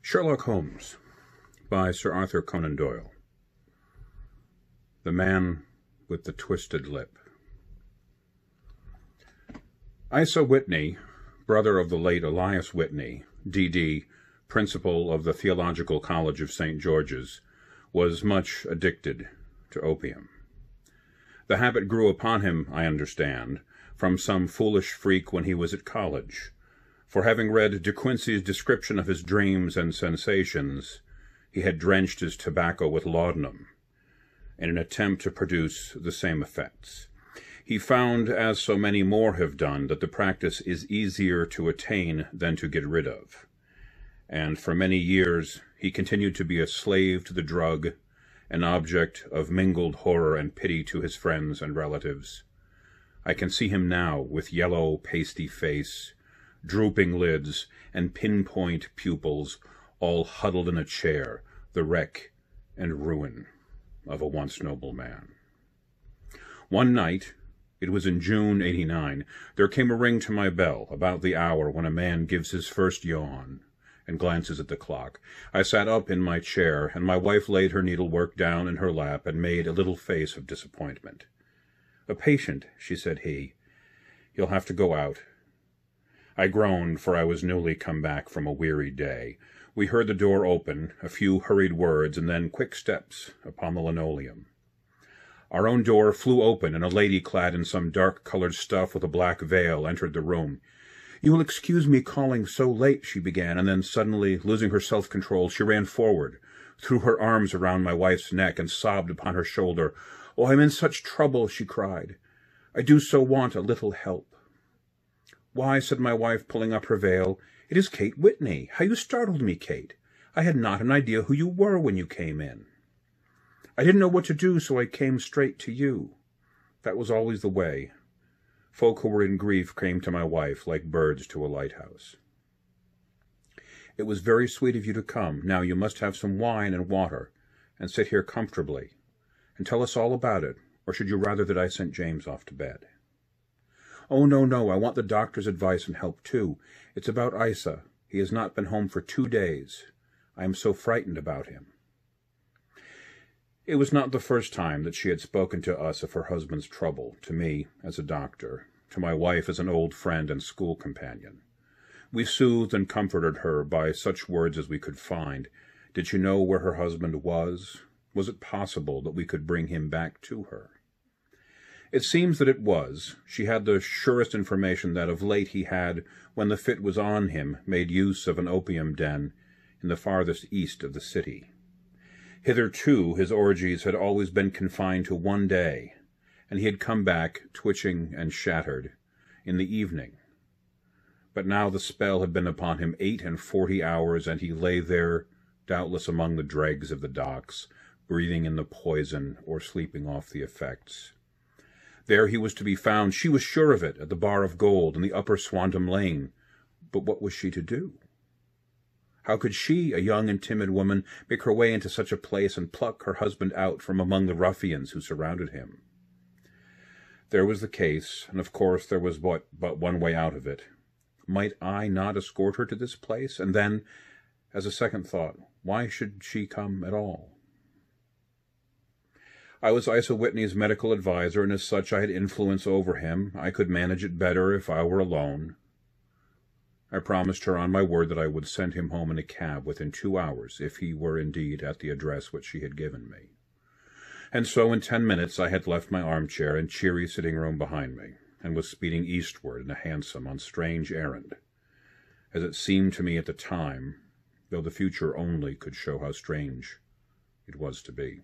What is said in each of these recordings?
Sherlock Holmes by Sir Arthur Conan Doyle. The Man with the Twisted Lip. Isa Whitney, brother of the late Elias Whitney, D.D., principal of the Theological College of St. George's, was much addicted to opium. The habit grew upon him, I understand, from some foolish freak when he was at college, for having read De Quincey's description of his dreams and sensations, he had drenched his tobacco with laudanum, in an attempt to produce the same effects. He found, as so many more have done, that the practice is easier to attain than to get rid of, and for many years he continued to be a slave to the drug, an object of mingled horror and pity to his friends and relatives. I can see him now, with yellow, pasty face, drooping lids, and pinpoint pupils, all huddled in a chair, the wreck and ruin of a once noble man. One night, it was in June '89, there came a ring to my bell, about the hour when a man gives his first yawn, and glances at the clock. I sat up in my chair, and my wife laid her needlework down in her lap and made a little face of disappointment. "A patient," she said. "You'll have to go out." I groaned, for I was newly come back from a weary day. We heard the door open, a few hurried words, and then quick steps upon the linoleum. Our own door flew open, and a lady clad in some dark-colored stuff with a black veil entered the room. "You will excuse me calling so late," she began, and then suddenly, losing her self-control, she ran forward, threw her arms around my wife's neck, and sobbed upon her shoulder. "Oh, I'm in such trouble," she cried. "I do so want a little help." "Why," said my wife, pulling up her veil, "it is Kate Whitney. How you startled me, Kate. I had not an idea who you were when you came in." "I didn't know what to do, so I came straight to you." That was always the way. Folk who were in grief came to my wife like birds to a lighthouse. "It was very sweet of you to come. Now you must have some wine and water, and sit here comfortably, and tell us all about it, or should you rather that I sent James off to bed?" "Oh, no, I want the doctor's advice and help, too. It's about Isa. He has not been home for 2 days. I am so frightened about him." It was not the first time that she had spoken to us of her husband's trouble, to me as a doctor, to my wife as an old friend and school companion. We soothed and comforted her by such words as we could find. Did she know where her husband was? Was it possible that we could bring him back to her? It seems that it was. She had the surest information that of late he had, when the fit was on him, made use of an opium den in the farthest east of the city. Hitherto his orgies had always been confined to one day, and he had come back, twitching and shattered, in the evening. But now the spell had been upon him 48 hours, and he lay there, doubtless among the dregs of the docks, breathing in the poison or sleeping off the effects. There he was to be found, she was sure of it, at the Bar of Gold in the Upper Swanton Lane. But what was she to do? How could she, a young and timid woman, make her way into such a place and pluck her husband out from among the ruffians who surrounded him? There was the case, and of course there was but one way out of it. Might I not escort her to this place? And then, as a second thought, why should she come at all? I was Isa Whitney's medical adviser, and as such I had influence over him. I could manage it better if I were alone. I promised her on my word that I would send him home in a cab within 2 hours, if he were indeed at the address which she had given me. And so in 10 minutes I had left my armchair and cheery sitting-room behind me, and was speeding eastward in a hansom on strange errand, as it seemed to me at the time, though the future only could show how strange it was to be.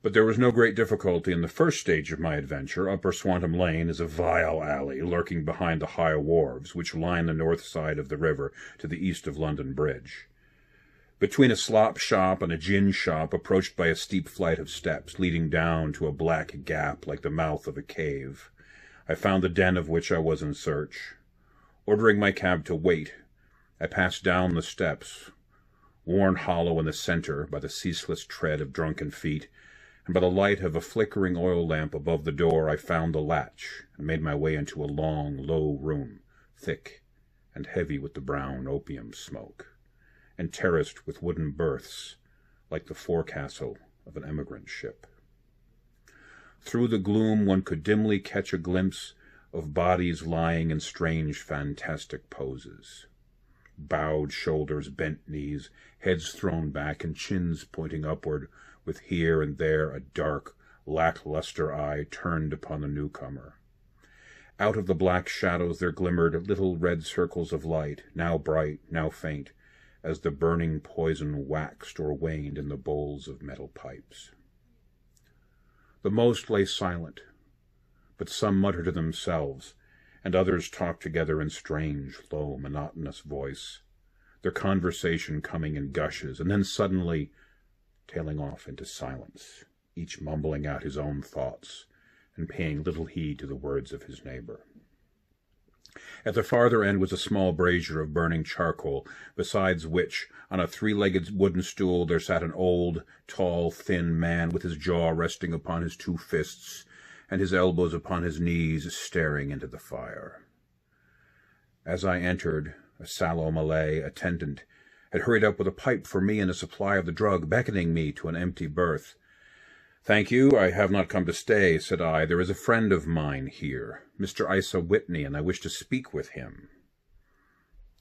But there was no great difficulty in the first stage of my adventure. Upper Swanton Lane is a vile alley, lurking behind the high wharves, which line the north side of the river to the east of London Bridge. Between a slop shop and a gin shop, approached by a steep flight of steps, leading down to a black gap like the mouth of a cave, I found the den of which I was in search. Ordering my cab to wait, I passed down the steps, worn hollow in the center by the ceaseless tread of drunken feet, and by the light of a flickering oil lamp above the door I found the latch and made my way into a long, low room, thick and heavy with the brown opium smoke, and terraced with wooden berths, like the forecastle of an emigrant ship. Through the gloom one could dimly catch a glimpse of bodies lying in strange, fantastic poses. Bowed shoulders, bent knees, heads thrown back, and chins pointing upward, with here and there a dark, lackluster eye turned upon the newcomer. Out of the black shadows there glimmered little red circles of light, now bright, now faint, as the burning poison waxed or waned in the bowls of metal pipes. The most lay silent, but some muttered to themselves, and others talked together in strange, low, monotonous voice, their conversation coming in gushes, and then suddenly tailing off into silence, each mumbling out his own thoughts, and paying little heed to the words of his neighbor. At the farther end was a small brazier of burning charcoal, besides which, on a three-legged wooden stool, there sat an old, tall, thin man with his jaw resting upon his two fists and his elbows upon his knees, staring into the fire. As I entered, a sallow Malay attendant had hurried up with a pipe for me and a supply of the drug, beckoning me to an empty berth. "Thank you, I have not come to stay," said I. "There is a friend of mine here, Mr. Isa Whitney, and I wish to speak with him."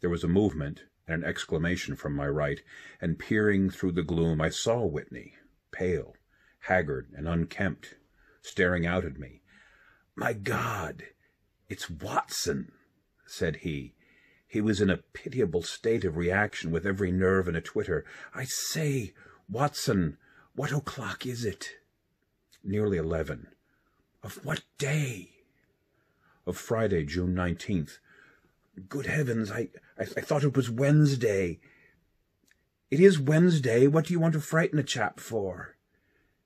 There was a movement and an exclamation from my right, and peering through the gloom I saw Whitney, pale, haggard, and unkempt, staring out at me. "My God, it's Watson," said he. He was in a pitiable state of reaction, with every nerve in a twitter. "I say, Watson, what o'clock is it?" "Nearly 11. "Of what day?" "Of Friday, June 19th. "Good heavens, I thought it was Wednesday." "It is Wednesday. What do you want to frighten a chap for?"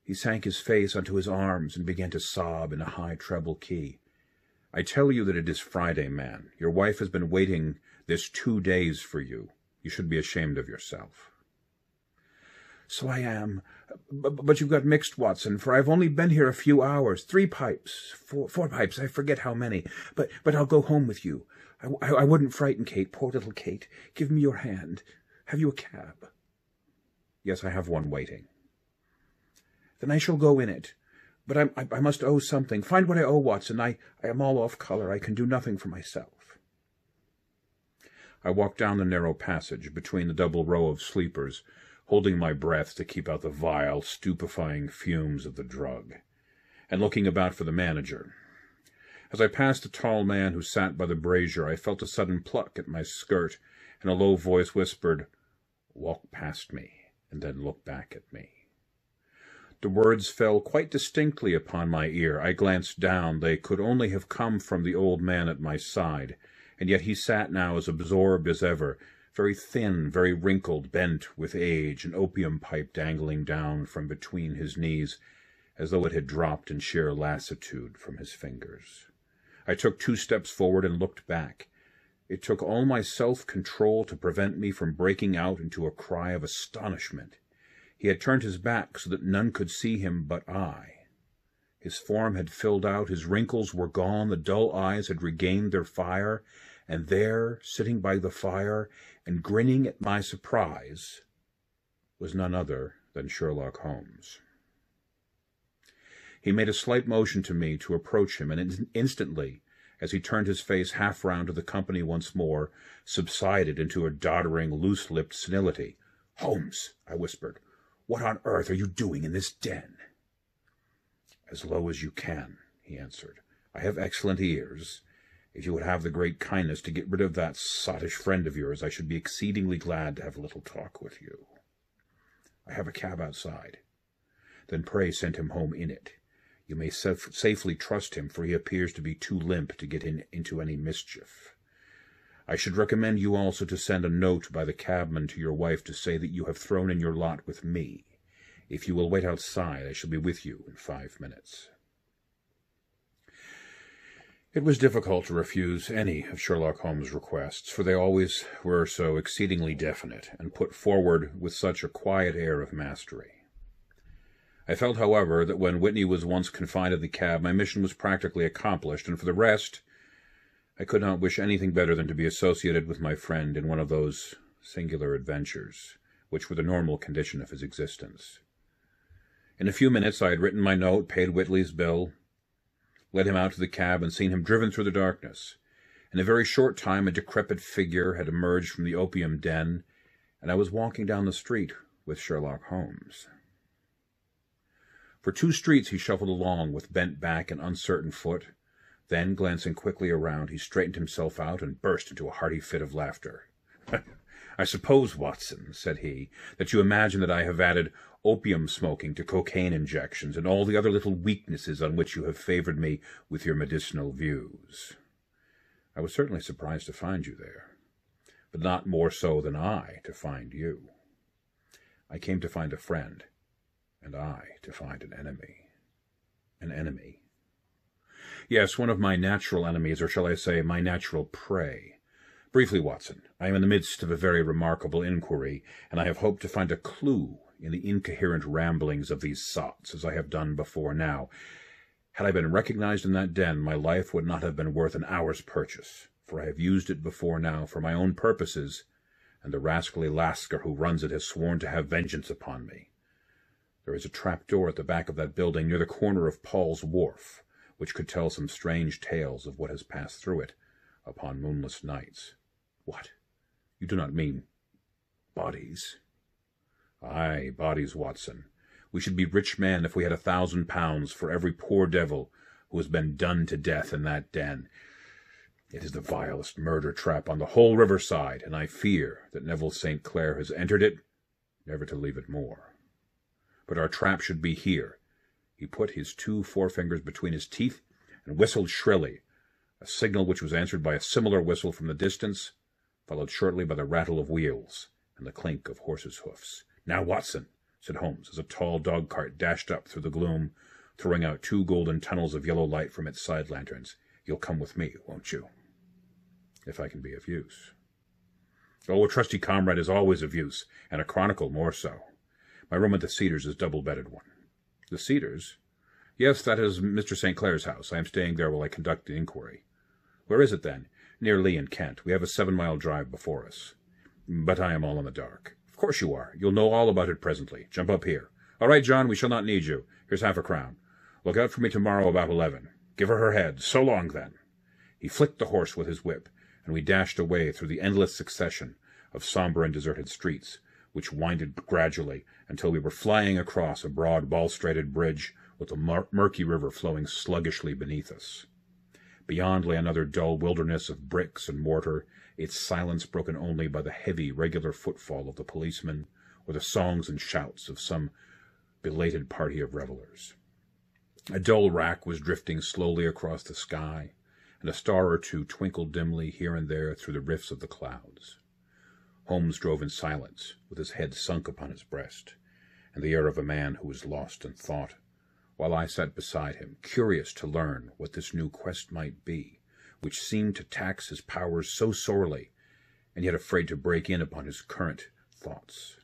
He sank his face onto his arms and began to sob in a high treble key. "I tell you that it is Friday, man. Your wife has been waiting this 2 days for you. You should be ashamed of yourself." "So I am. But you've got mixed, Watson, for I've only been here a few hours. 3 pipes, four pipes, I forget how many. But I'll go home with you. I wouldn't frighten Kate, poor little Kate. Give me your hand. Have you a cab?" "Yes, I have one waiting." "Then I shall go in it. But I must owe something. Find what I owe, Watson. I am all off color. I can do nothing for myself." I walked down the narrow passage between the double row of sleepers, holding my breath to keep out the vile, stupefying fumes of the drug, and looking about for the manager. As I passed the tall man who sat by the brazier, I felt a sudden pluck at my skirt, and a low voice whispered, "Walk past me, and then look back at me." The words fell quite distinctly upon my ear. I glanced down. They could only have come from the old man at my side, and yet he sat now as absorbed as ever, very thin, very wrinkled, bent with age, an opium pipe dangling down from between his knees, as though it had dropped in sheer lassitude from his fingers. I took 2 steps forward and looked back. It took all my self-control to prevent me from breaking out into a cry of astonishment. He had turned his back so that none could see him but I. His form had filled out, his wrinkles were gone, the dull eyes had regained their fire, and there, sitting by the fire, and grinning at my surprise, was none other than Sherlock Holmes. He made a slight motion to me to approach him, and instantly, as he turned his face half round to the company once more, subsided into a doddering, loose-lipped senility. "Holmes," I whispered, "what on earth are you doing in this den?" "As low as you can," he answered. "I have excellent ears. If you would have the great kindness to get rid of that sottish friend of yours, I should be exceedingly glad to have a little talk with you. I have a cab outside." "Then pray send him home in it. You may safely trust him, for he appears to be too limp to get into any mischief. I should recommend you also to send a note by the cabman to your wife to say that you have thrown in your lot with me. If you will wait outside, I shall be with you in 5 minutes." It was difficult to refuse any of Sherlock Holmes' requests, for they always were so exceedingly definite, and put forward with such a quiet air of mastery. I felt, however, that when Whitney was once confined to the cab, my mission was practically accomplished, and for the rest, I could not wish anything better than to be associated with my friend in one of those singular adventures, which were the normal condition of his existence. In a few minutes I had written my note, paid Whitley's bill, led him out to the cab, and seen him driven through the darkness. In a very short time a decrepit figure had emerged from the opium den, and I was walking down the street with Sherlock Holmes. For 2 streets he shuffled along with bent back and uncertain foot. Then, glancing quickly around, he straightened himself out and burst into a hearty fit of laughter. "I suppose, Watson," said he, "that you imagine that I have added opium smoking to cocaine injections and all the other little weaknesses on which you have favored me with your medicinal views. I was certainly surprised to find you there, but not more so than I to find you. I came to find a friend, and I to find an enemy." An enemy? Yes, one of my natural enemies, or shall I say, my natural prey. Briefly, Watson, I am in the midst of a very remarkable inquiry, and I have hoped to find a clue in the incoherent ramblings of these sots, as I have done before now. Had I been recognized in that den, my life would not have been worth an hour's purchase, for I have used it before now for my own purposes, and the rascally Lascar who runs it has sworn to have vengeance upon me. There is a trap-door at the back of that building near the corner of Paul's Wharf, which could tell some strange tales of what has passed through it upon moonless nights. What? You do not mean bodies? Aye, bodies, Watson. We should be rich men if we had £1,000 for every poor devil who has been done to death in that den. It is the vilest murder trap on the whole riverside, and I fear that Neville St. Clair has entered it, never to leave it more. But our trap should be here. He put his 2 forefingers between his teeth and whistled shrilly, a signal which was answered by a similar whistle from the distance, followed shortly by the rattle of wheels and the clink of horses' hoofs. "Now, Watson," said Holmes, as a tall dog-cart dashed up through the gloom, throwing out 2 golden tunnels of yellow light from its side lanterns. "You'll come with me, won't you?" "If I can be of use." "Oh, a trusty comrade is always of use, and a chronicle more so. My room at the Cedars is a double-bedded one." "The Cedars?" "Yes, that is Mr. St. Clair's house. I am staying there while I conduct the inquiry." "Where is it, then?" "Near Lee in Kent. We have a 7-mile drive before us." "But I am all in the dark." "Of course you are. You'll know all about it presently. Jump up here." "All right, John, we shall not need you. Here's half a crown. Look out for me tomorrow about 11. Give her head. So long, then." He flicked the horse with his whip, and we dashed away through the endless succession of sombre and deserted streets, which winded gradually until we were flying across a broad balustrated bridge with the murky river flowing sluggishly beneath us. Beyond lay another dull wilderness of bricks and mortar, its silence broken only by the heavy, regular footfall of the policeman or the songs and shouts of some belated party of revelers. A dull wrack was drifting slowly across the sky, and a star or two twinkled dimly here and there through the rifts of the clouds. Holmes drove in silence, with his head sunk upon his breast, and the air of a man who was lost in thought, while I sat beside him, curious to learn what this new quest might be, which seemed to tax his powers so sorely, and yet afraid to break in upon his current thoughts.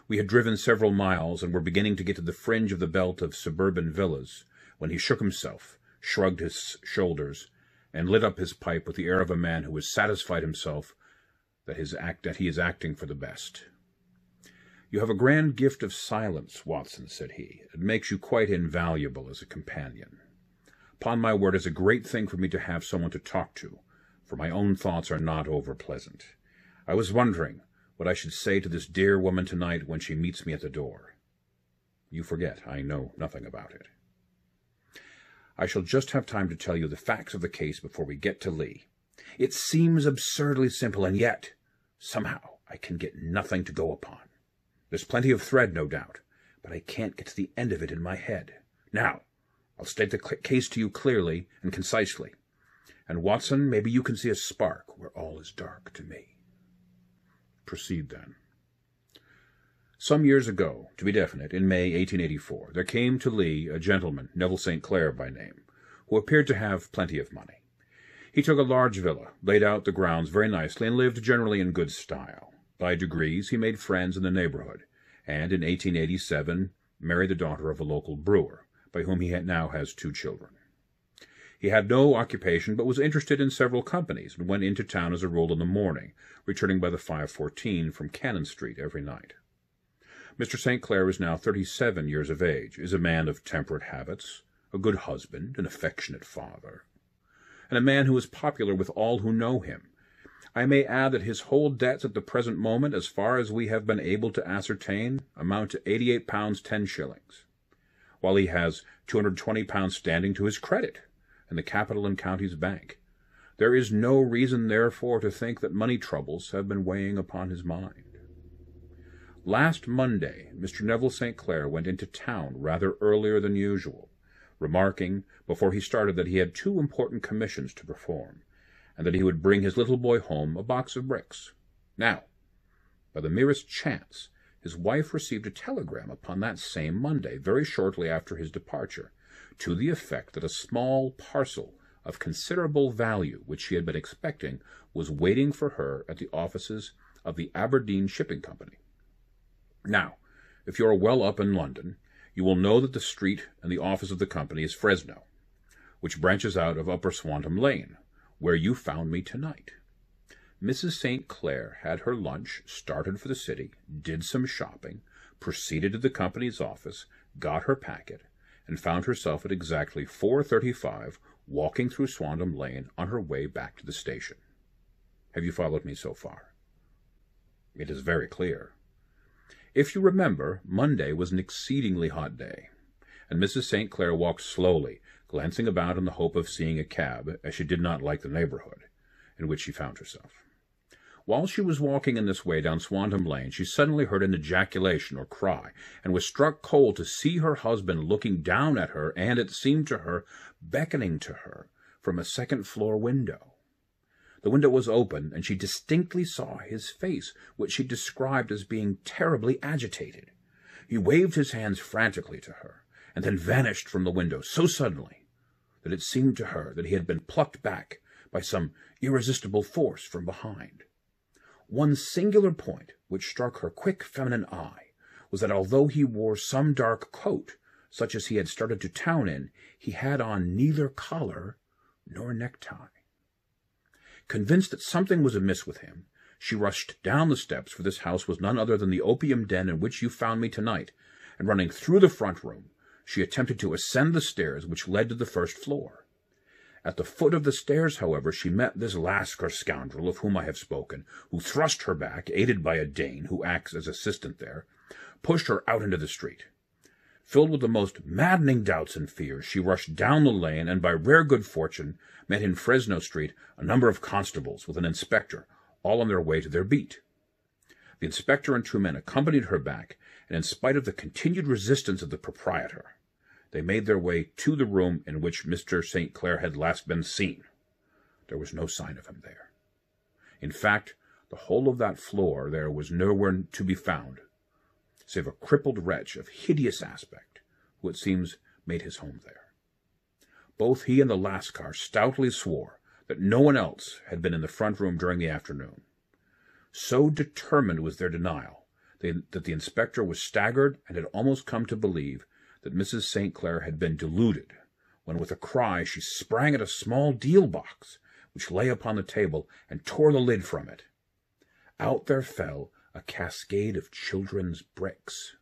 We had driven several miles, and were beginning to get to the fringe of the belt of suburban villas, when he shook himself, shrugged his shoulders, and lit up his pipe with the air of a man who has satisfied himself that he is acting for the best. "You have a grand gift of silence, Watson," said he. "It makes you quite invaluable as a companion. Upon my word, it's a great thing for me to have someone to talk to, for my own thoughts are not over-pleasant. I was wondering what I should say to this dear woman tonight when she meets me at the door. You forget I know nothing about it. I shall just have time to tell you the facts of the case before we get to Lee. It seems absurdly simple, and yet, somehow, I can get nothing to go upon. There's plenty of thread, no doubt, but I can't get to the end of it in my head. Now, I'll state the case to you clearly and concisely, and, Watson, maybe you can see a spark where all is dark to me." "Proceed, then." "Some years ago, to be definite, in May 1884, there came to Lee a gentleman, Neville St. Clair by name, who appeared to have plenty of money. He took a large villa, laid out the grounds very nicely, and lived generally in good style. By degrees he made friends in the neighborhood, and in 1887 married the daughter of a local brewer, by whom he now has 2 children. He had no occupation, but was interested in several companies, and went into town as a rule in the morning, returning by the 5:14 from Cannon Street every night. Mr. St. Clair is now 37 years of age, is a man of temperate habits, a good husband, an affectionate father, and a man who is popular with all who know him. I may add that his whole debts at the present moment, as far as we have been able to ascertain, amount to £88 10s, while he has £220 standing to his credit in the Capital and Counties Bank. There is no reason, therefore, to think that money troubles have been weighing upon his mind. Last Monday, Mr. Neville St. Clair went into town rather earlier than usual, remarking before he started that he had 2 important commissions to perform, and that he would bring his little boy home a box of bricks. Now, by the merest chance, his wife received a telegram upon that same Monday, very shortly after his departure, to the effect that a small parcel of considerable value, which she had been expecting, was waiting for her at the offices of the Aberdeen Shipping Company. Now, if you are well up in London, you will know that the street and the office of the company is Fresno, which branches out of Upper Swanton Lane, where you found me tonight. Mrs. St. Clair had her lunch, started for the city, did some shopping, proceeded to the company's office, got her packet, and found herself at exactly 4:35 walking through Swanton Lane on her way back to the station. Have you followed me so far? It is very clear. If you remember, Monday was an exceedingly hot day, and Mrs. St. Clair walked slowly, glancing about in the hope of seeing a cab, as she did not like the neighborhood in which she found herself. While she was walking in this way down Swanton Lane, she suddenly heard an ejaculation or cry, and was struck cold to see her husband looking down at her and, it seemed to her, beckoning to her from a second-floor window. The window was open, and she distinctly saw his face, which she described as being terribly agitated. He waved his hands frantically to her, and then vanished from the window so suddenly that it seemed to her that he had been plucked back by some irresistible force from behind. One singular point which struck her quick feminine eye was that although he wore some dark coat, such as he had started to town in, he had on neither collar nor necktie. Convinced that something was amiss with him, she rushed down the steps, for this house was none other than the opium den in which you found me tonight, and running through the front room, she attempted to ascend the stairs which led to the first floor. At the foot of the stairs, however, she met this Lascar scoundrel of whom I have spoken, who thrust her back, aided by a Dane who acts as assistant there, pushed her out into the street. Filled with the most maddening doubts and fears, she rushed down the lane, and by rare good fortune met in Fresno Street a number of constables with an inspector, all on their way to their beat. The inspector and 2 men accompanied her back, and in spite of the continued resistance of the proprietor, they made their way to the room in which Mr. St. Clair had last been seen. There was no sign of him there. In fact, the whole of that floor there was nowhere to be found, save a crippled wretch of hideous aspect, who it seems made his home there. Both he and the Lascar stoutly swore that no one else had been in the front room during the afternoon. So determined was their denial that the inspector was staggered and had almost come to believe that Mrs. St. Clair had been deluded, when with a cry she sprang at a small deal box which lay upon the table and tore the lid from it. Out there fell a cascade of children's bricks.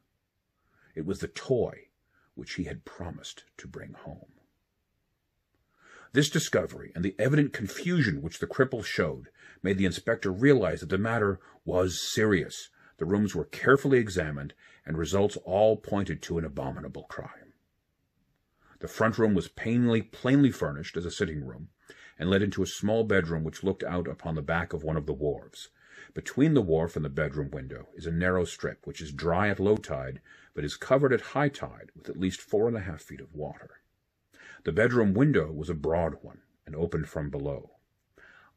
It was the toy which he had promised to bring home. This discovery, and the evident confusion which the cripple showed, made the inspector realize that the matter was serious. The rooms were carefully examined, and results all pointed to an abominable crime. The front room was plainly furnished as a sitting room, and led into a small bedroom which looked out upon the back of one of the wharves. Between the wharf and the bedroom window is a narrow strip, which is dry at low tide, but is covered at high tide with at least 4½ feet of water. The bedroom window was a broad one, and opened from below.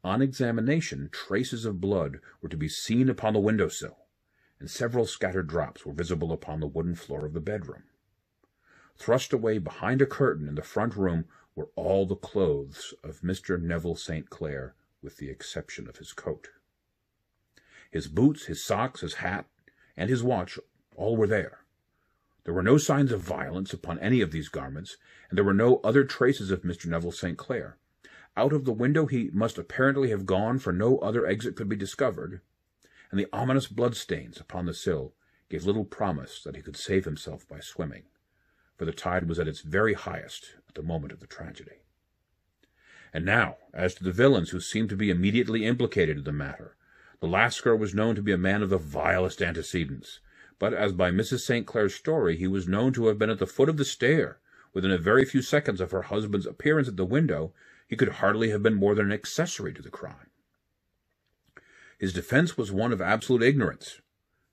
On examination, traces of blood were to be seen upon the window-sill, and several scattered drops were visible upon the wooden floor of the bedroom. Thrust away behind a curtain in the front room were all the clothes of Mr. Neville St. Clair, with the exception of his coat. His boots, his socks, his hat, and his watch, all were there. There were no signs of violence upon any of these garments, and there were no other traces of Mr. Neville St. Clair. Out of the window he must apparently have gone, for no other exit could be discovered, and the ominous bloodstains upon the sill gave little promise that he could save himself by swimming, for the tide was at its very highest at the moment of the tragedy. And now, as to the villains who seemed to be immediately implicated in the matter. The Lascar was known to be a man of the vilest antecedents, but as by Mrs. St. Clair's story he was known to have been at the foot of the stair within a very few seconds of her husband's appearance at the window, he could hardly have been more than an accessory to the crime. His defense was one of absolute ignorance,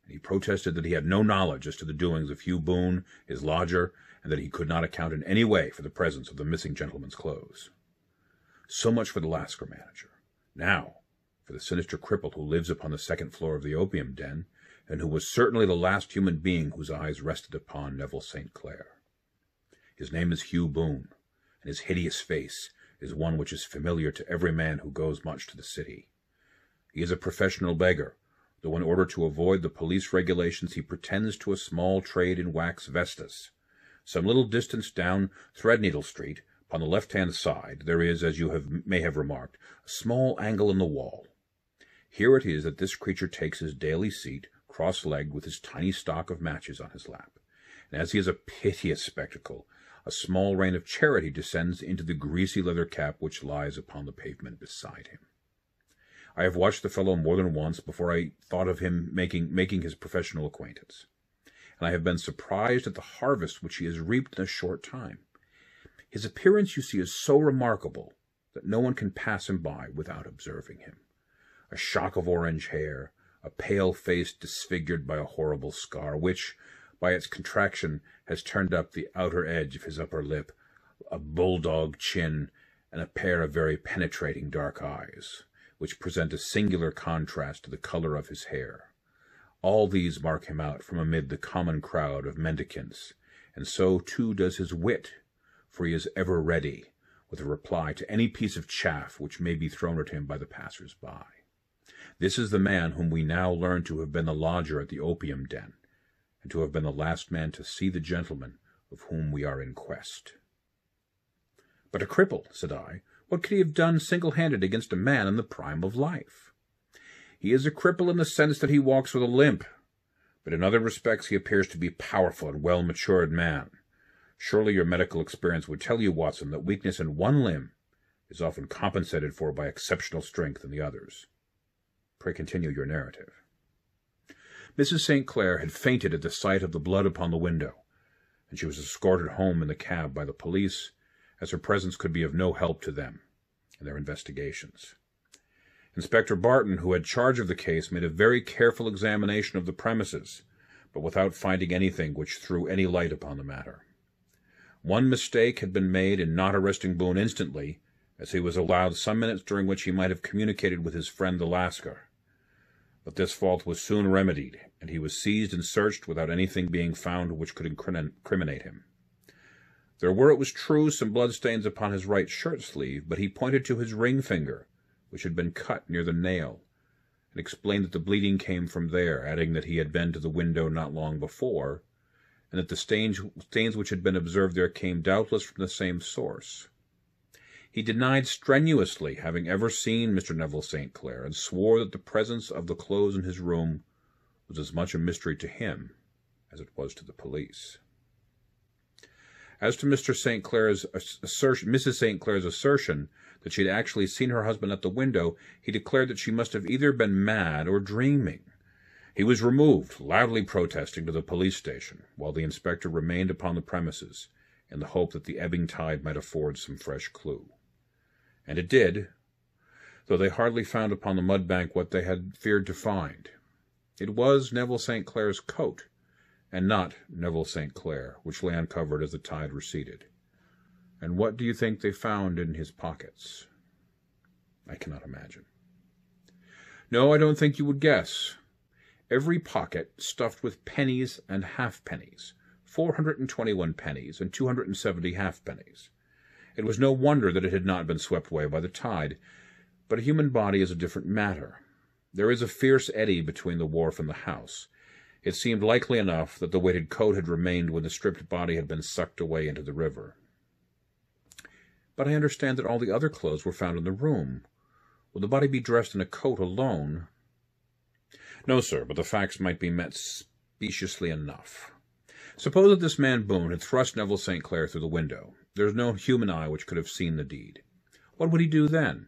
and he protested that he had no knowledge as to the doings of Hugh Boone, his lodger, and that he could not account in any way for the presence of the missing gentleman's clothes. So much for the Lascar manager. Now, for the sinister cripple who lives upon the second floor of the opium den, and who was certainly the last human being whose eyes rested upon Neville St. Clair. His name is Hugh Boone, and his hideous face is one which is familiar to every man who goes much to the city. He is a professional beggar, though in order to avoid the police regulations he pretends to a small trade in wax vestas. Some little distance down Threadneedle Street, upon the left-hand side, there is, as you may have remarked, a small angle in the wall. Here it is that this creature takes his daily seat, cross-legged, with his tiny stock of matches on his lap. And as he is a piteous spectacle, a small rain of charity descends into the greasy leather cap which lies upon the pavement beside him. I have watched the fellow more than once before I thought of him making his professional acquaintance, and I have been surprised at the harvest which he has reaped in a short time. His appearance, you see, is so remarkable that no one can pass him by without observing him. A shock of orange hair, a pale face disfigured by a horrible scar, which, by its contraction, has turned up the outer edge of his upper lip, a bulldog chin, and a pair of very penetrating dark eyes, which present a singular contrast to the color of his hair. All these mark him out from amid the common crowd of mendicants, and so too does his wit, for he is ever ready with a reply to any piece of chaff which may be thrown at him by the passers-by. This is the man whom we now learn to have been the lodger at the opium den, and to have been the last man to see the gentleman of whom we are in quest. But a cripple, said I, what could he have done single-handed against a man in the prime of life? He is a cripple in the sense that he walks with a limp, but in other respects he appears to be a powerful and well-matured man. Surely your medical experience would tell you, Watson, that weakness in one limb is often compensated for by exceptional strength in the others. Pray continue your narrative. Mrs. St. Clair had fainted at the sight of the blood upon the window, and she was escorted home in the cab by the police, as her presence could be of no help to them in their investigations. Inspector Barton, who had charge of the case, made a very careful examination of the premises, but without finding anything which threw any light upon the matter. One mistake had been made in not arresting Boone instantly, as he was allowed some minutes during which he might have communicated with his friend the Lascar. But this fault was soon remedied, and he was seized and searched without anything being found which could incriminate him. There were, it was true, some bloodstains upon his right shirt-sleeve, but he pointed to his ring finger, which had been cut near the nail, and explained that the bleeding came from there, adding that he had been to the window not long before, and that the stains which had been observed there came doubtless from the same source. He denied strenuously having ever seen Mr. Neville St. Clair, and swore that the presence of the clothes in his room was as much a mystery to him as it was to the police. As to Mrs. St. Clair's assertion that she had actually seen her husband at the window, he declared that she must have either been mad or dreaming. He was removed, loudly protesting, to the police station, while the inspector remained upon the premises, in the hope that the ebbing tide might afford some fresh clue. And it did, though they hardly found upon the mud-bank what they had feared to find. It was Neville St. Clair's coat, and not Neville St. Clair, which lay uncovered as the tide receded. And what do you think they found in his pockets? I cannot imagine. No, I don't think you would guess. Every pocket stuffed with pennies and halfpennies, 421 pennies and 270 halfpennies. It was no wonder that it had not been swept away by the tide, but a human body is a different matter. There is a fierce eddy between the wharf and the house, It seemed likely enough that the weighted coat had remained when the stripped body had been sucked away into the river. But I understand that all the other clothes were found in the room. Would the body be dressed in a coat alone? No, sir, but the facts might be met speciously enough. Suppose that this man Boone had thrust Neville St. Clair through the window. There is no human eye which could have seen the deed. What would he do then?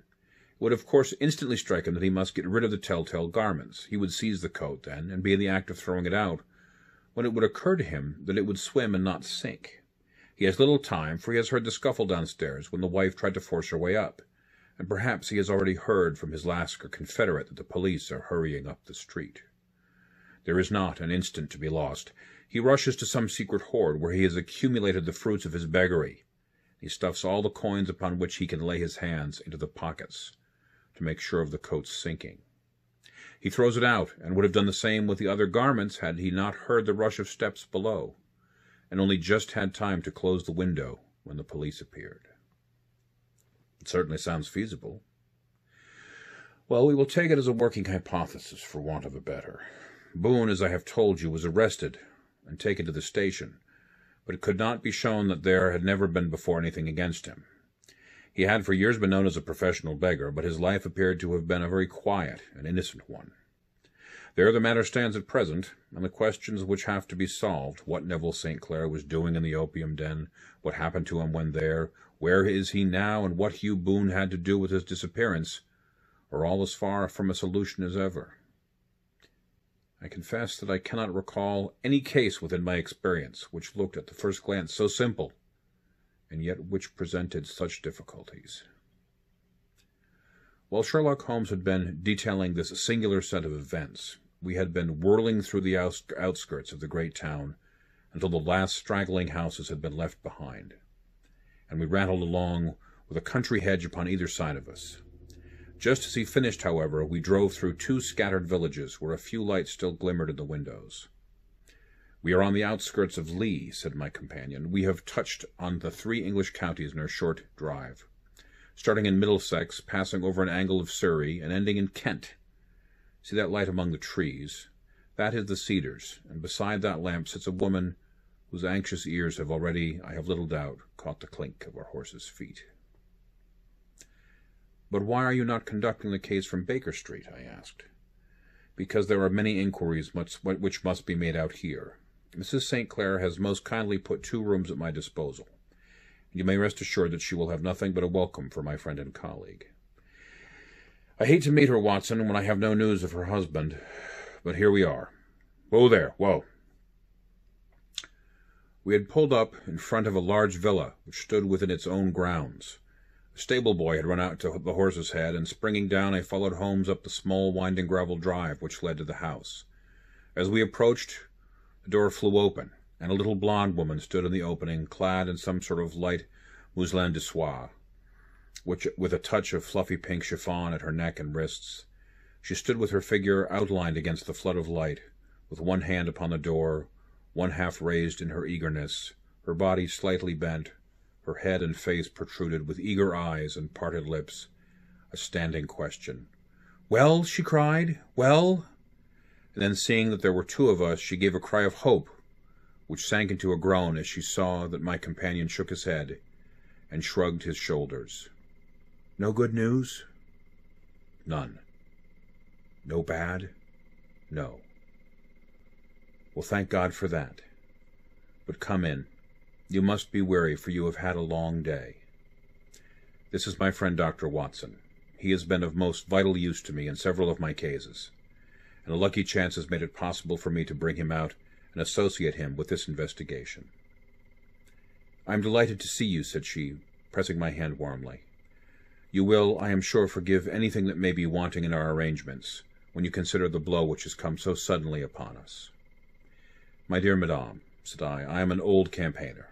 It would, of course, instantly strike him that he must get rid of the telltale garments. He would seize the coat, then, and be in the act of throwing it out, when it would occur to him that it would swim and not sink. He has little time, for he has heard the scuffle downstairs when the wife tried to force her way up, and perhaps he has already heard from his Lascar confederate that the police are hurrying up the street. There is not an instant to be lost. He rushes to some secret hoard where he has accumulated the fruits of his beggary. He stuffs all the coins upon which he can lay his hands into the pockets, to make sure of the coat's sinking. He throws it out, and would have done the same with the other garments had he not heard the rush of steps below, and only just had time to close the window when the police appeared. It certainly sounds feasible. Well, we will take it as a working hypothesis, for want of a better. Boone, as I have told you, was arrested and taken to the station, but it could not be shown that there had never been before anything against him. He had for years been known as a professional beggar, but his life appeared to have been a very quiet and innocent one. There the matter stands at present, and the questions which have to be solved, what Neville St. Clair was doing in the opium den, what happened to him when there, where is he now, and what Hugh Boone had to do with his disappearance, are all as far from a solution as ever. I confess that I cannot recall any case within my experience which looked at the first glance so simple, and yet which presented such difficulties. While Sherlock Holmes had been detailing this singular set of events, we had been whirling through the outskirts of the great town until the last straggling houses had been left behind, and we rattled along with a country hedge upon either side of us. Just as he finished, however, we drove through 2 scattered villages where a few lights still glimmered in the windows. "We are on the outskirts of Lee," said my companion. "We have touched on the 3 English counties in our short drive, starting in Middlesex, passing over an angle of Surrey, and ending in Kent. See that light among the trees? That is the Cedars, and beside that lamp sits a woman whose anxious ears have already, I have little doubt, caught the clink of our horses' feet." "But why are you not conducting the case from Baker Street?" I asked. "Because there are many inquiries which must be made out here. Mrs. St. Clair has most kindly put 2 rooms at my disposal. You may rest assured that she will have nothing but a welcome for my friend and colleague. I hate to meet her, Watson, when I have no news of her husband, but here we are. Whoa there, whoa." We had pulled up in front of a large villa which stood within its own grounds. A stable boy had run out to the horse's head, and springing down, I followed Holmes up the small, winding gravel drive which led to the house. As we approached, the door flew open, and a little blonde woman stood in the opening, clad in some sort of light mousseline de soie, with a touch of fluffy pink chiffon at her neck and wrists. She stood with her figure outlined against the flood of light, with one hand upon the door, one half raised in her eagerness, her body slightly bent, her head and face protruded, with eager eyes and parted lips, a standing question. "Well?" she cried. "Well?" And then, seeing that there were 2 of us, she gave a cry of hope, which sank into a groan as she saw that my companion shook his head and shrugged his shoulders. "No good news?" "None." "No bad?" "No." "Well, thank God for that. But come in. You must be weary, for you have had a long day. This is my friend Dr. Watson. He has been of most vital use to me in several of my cases, and a lucky chance has made it possible for me to bring him out and associate him with this investigation." "I am delighted to see you," said she, pressing my hand warmly. "You will, I am sure, forgive anything that may be wanting in our arrangements, when you consider the blow which has come so suddenly upon us." "My dear madame," said I am an old campaigner,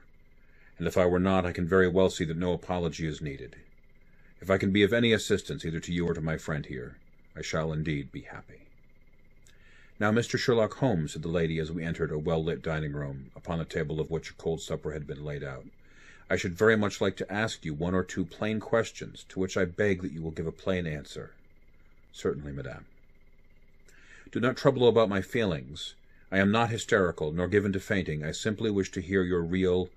and if I were not, I can very well see that no apology is needed. If I can be of any assistance, either to you or to my friend here, I shall indeed be happy." "Now, Mr. Sherlock Holmes," said the lady as we entered a well-lit dining-room, upon a table of which a cold supper had been laid out, "I should very much like to ask you 1 or 2 plain questions, to which I beg that you will give a plain answer." "Certainly, madame." "Do not trouble about my feelings. I am not hysterical, nor given to fainting. I simply wish to hear your real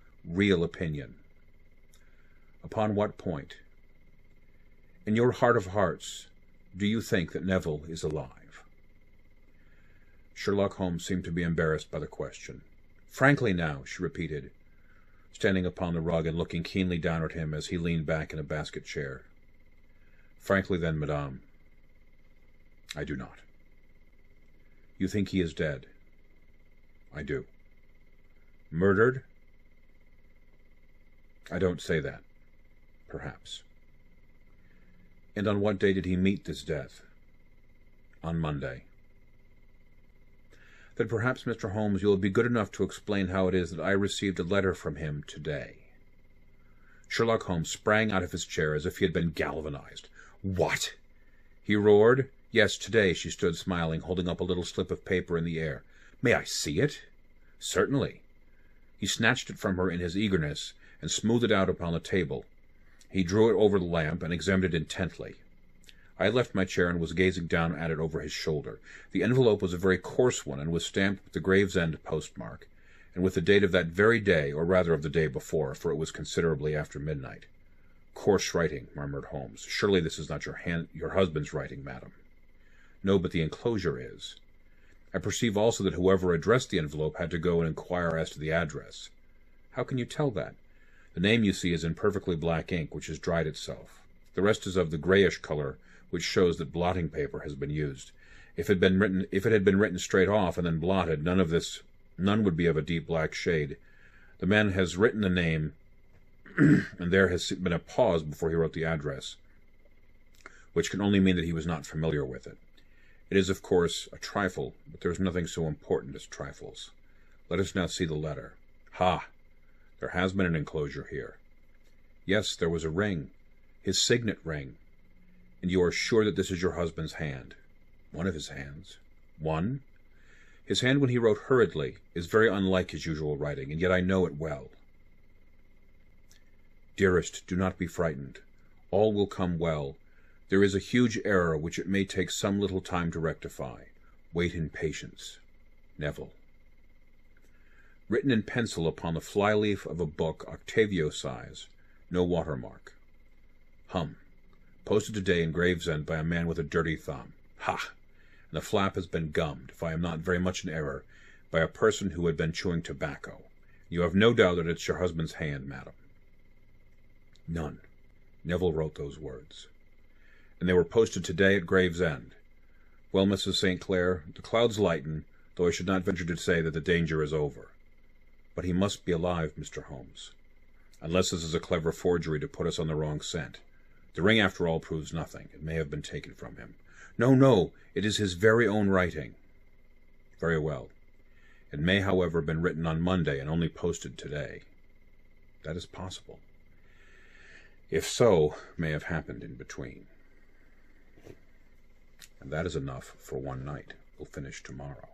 opinion. Upon what point? In your heart of hearts, do you think that Neville is alive? Sherlock Holmes seemed to be embarrassed by the question. Frankly now, she repeated, standing upon the rug and looking keenly down at him as he leaned back in a basket chair. Frankly then, madame, I do not. You think he is dead? I do. Murdered? I don't say that. Perhaps. And on what day did he meet this death? On Monday. Then perhaps, Mr. Holmes, you will be good enough to explain how it is that I received a letter from him today. Sherlock Holmes sprang out of his chair as if he had been galvanized. What? He roared. Yes, today, she stood smiling, holding up a little slip of paper in the air. May I see it? Certainly. He snatched it from her in his eagerness and smoothed it out upon the table. He drew it over the lamp and examined it intently. I had left my chair and was gazing down at it over his shoulder. The envelope was a very coarse one and was stamped with the Gravesend postmark, and with the date of that very day, or rather of the day before, for it was considerably after midnight. Coarse writing, murmured Holmes. Surely this is not your husband's writing, madam. No, but the enclosure is. I perceive also that whoever addressed the envelope had to go and inquire as to the address. How can you tell that? The name, you see, is in perfectly black ink, which has dried itself. The rest is of the grayish color, which shows that blotting paper has been used. If it had been written straight off and then blotted, none would be of a deep black shade. The man has written the name, and there has been a pause before he wrote the address, which can only mean that he was not familiar with it. It is, of course, a trifle, but there is nothing so important as trifles. Let us now see the letter. Ha! There has been an enclosure here. Yes, there was a ring, his signet ring. And you are sure that this is your husband's hand? One of his hands. One? His hand, when he wrote hurriedly, is very unlike his usual writing, and yet I know it well. Dearest, do not be frightened. All will come well. There is a huge error which it may take some little time to rectify. Wait in patience. Neville. Written in pencil upon the flyleaf of a book, octavio size, no watermark. Hum. Posted today in Gravesend by a man with a dirty thumb. Ha! And the flap has been gummed, if I am not very much in error, by a person who had been chewing tobacco. You have no doubt that it's your husband's hand, madam. None. Neville wrote those words. And they were posted today at Gravesend. Well, Mrs. St. Clair, the clouds lighten, though I should not venture to say that the danger is over. But he must be alive, Mr. Holmes, unless this is a clever forgery to put us on the wrong scent. The ring, after all, proves nothing. It may have been taken from him. No, no, it is his very own writing. Very well. It may, however, have been written on Monday and only posted today. That is possible. If so, may have happened in between. And that is enough for one night. We'll finish tomorrow.